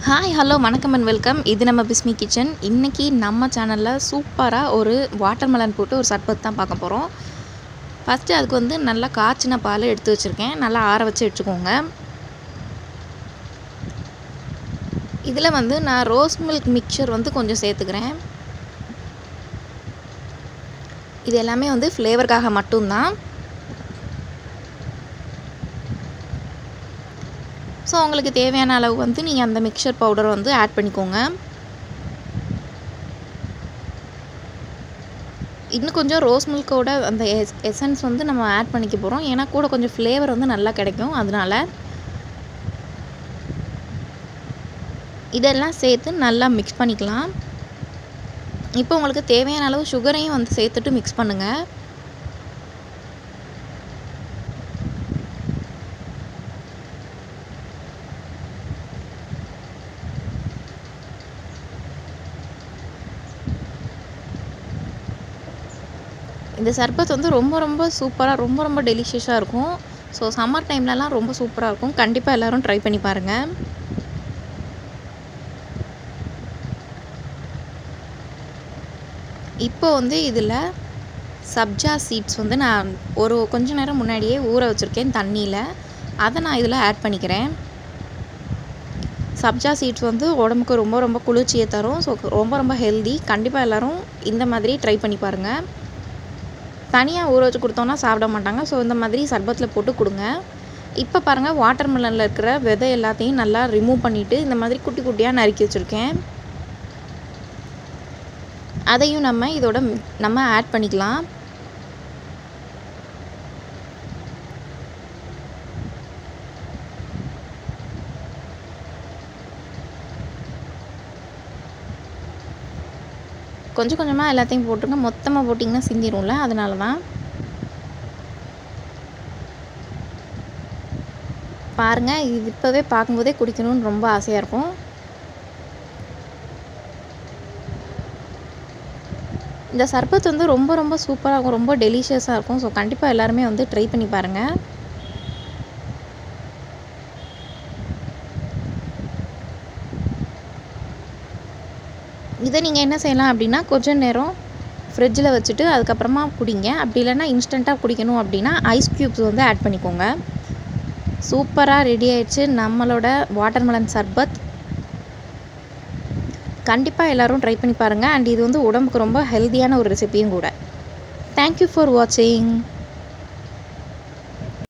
Hi hello வணக்கம் and welcome. இது நம்ம பிஸ்மி கிச்சன். இன்றைக்கி நம்ம சேனலில் சூப்பராக ஒரு வாட்டர்மெலன் போட்டு ஒரு சர்பத் தான் பார்க்க போகிறோம். ஃபஸ்ட்டு அதுக்கு வந்து நல்லா காய்ச்சின பால் எடுத்து வச்சுருக்கேன். நல்லா ஆற வச்சு எடுத்துக்கோங்க. இதில் வந்து நான் ரோஸ் மில்க் மிக்சர் வந்து கொஞ்சம் சேர்த்துக்கிறேன். இது எல்லாமே வந்து ஃப்ளேவருக்காக மட்டும்தான். ஸோ உங்களுக்கு தேவையான அளவு வந்து நீங்கள் அந்த மிக்சர் பவுடரை வந்து ஆட் பண்ணிக்கோங்க. இன்னும் கொஞ்சம் ரோஸ் மில்கோட அந்த எசன்ஸ் வந்து நம்ம ஆட் பண்ணிக்க போகிறோம். ஏன்னா கூட கொஞ்சம் ஃப்ளேவர் வந்து நல்லா கிடைக்கும். அதனால் இதெல்லாம் சேர்த்து நல்லா மிக்ஸ் பண்ணிக்கலாம். இப்போ உங்களுக்கு தேவையான அளவு சுகரையும் வந்து சேர்த்துட்டு மிக்ஸ் பண்ணுங்கள். இந்த சர்பத் வந்து ரொம்ப சூப்பராக ரொம்ப டெலிஷியஸாக இருக்கும். ஸோ சம்மர் டைம்லலாம் ரொம்ப சூப்பராக இருக்கும். கண்டிப்பாக எல்லோரும் ட்ரை பண்ணி பாருங்கள். இப்போ வந்து இதில் சப்ஜா சீட்ஸ் வந்து நான் கொஞ்ச நேரம் முன்னாடியே ஊற வச்சுருக்கேன் தண்ணியில். அதை நான் இதில் ஆட் பண்ணிக்கிறேன். சப்ஜா சீட்ஸ் வந்து உடம்புக்கு ரொம்ப குளிர்ச்சியை தரும். ஸோ ரொம்ப ஹெல்தி. கண்டிப்பாக எல்லோரும் இந்த மாதிரி ட்ரை பண்ணி பாருங்கள். தனியாக ஊற வச்சு கொடுத்தோன்னா சாப்பிட மாட்டாங்க. ஸோ இந்த மாதிரி சர்பத்தில் போட்டு கொடுங்க. இப்போ பாருங்கள், வாட்டர்மெலனில் இருக்கிற விதை எல்லாத்தையும் நல்லா ரிமூவ் பண்ணிவிட்டு இந்த மாதிரி குட்டி குட்டியாக நறுக்கி வச்சுருக்கேன். அதையும் நம்ம ஆட் பண்ணிக்கலாம். கொஞ்சம் கொஞ்சமாக எல்லாத்தையும் போட்டுருங்க. மொத்தமாக போட்டிங்கன்னா சிந்திடும்ல, அதனால தான். பாருங்கள், இது இப்போவே பார்க்கும்போதே குடிக்கணும்னு ரொம்ப ஆசையாக இருக்கும். இந்த சர்பத் வந்து ரொம்ப சூப்பராக இருக்கும். ரொம்ப டெலிஷியஸாக இருக்கும். ஸோ கண்டிப்பாக எல்லாருமே வந்து ட்ரை பண்ணி பாருங்கள். இதை நீங்கள் என்ன செய்யலாம் அப்படின்னா, கொஞ்சம் நேரம் ஃப்ரிட்ஜில் வச்சுட்டு அதுக்கப்புறமா குடிங்க. அப்படி இல்லைன்னா இன்ஸ்டண்ட்டாக குடிக்கணும் அப்படின்னா ஐஸ் க்யூப்ஸ் வந்து ஆட் பண்ணிக்கோங்க. சூப்பராக ரெடி ஆயிடுச்சு நம்மளோட வாட்டர்மெலன் சர்பத். கண்டிப்பாக எல்லோரும் ட்ரை பண்ணி பாருங்கள். அண்ட் இது வந்து உடம்புக்கு ரொம்ப ஹெல்த்தியான ஒரு ரெசிபியும் கூட. தேங்க்யூ ஃபார் வாட்சிங்.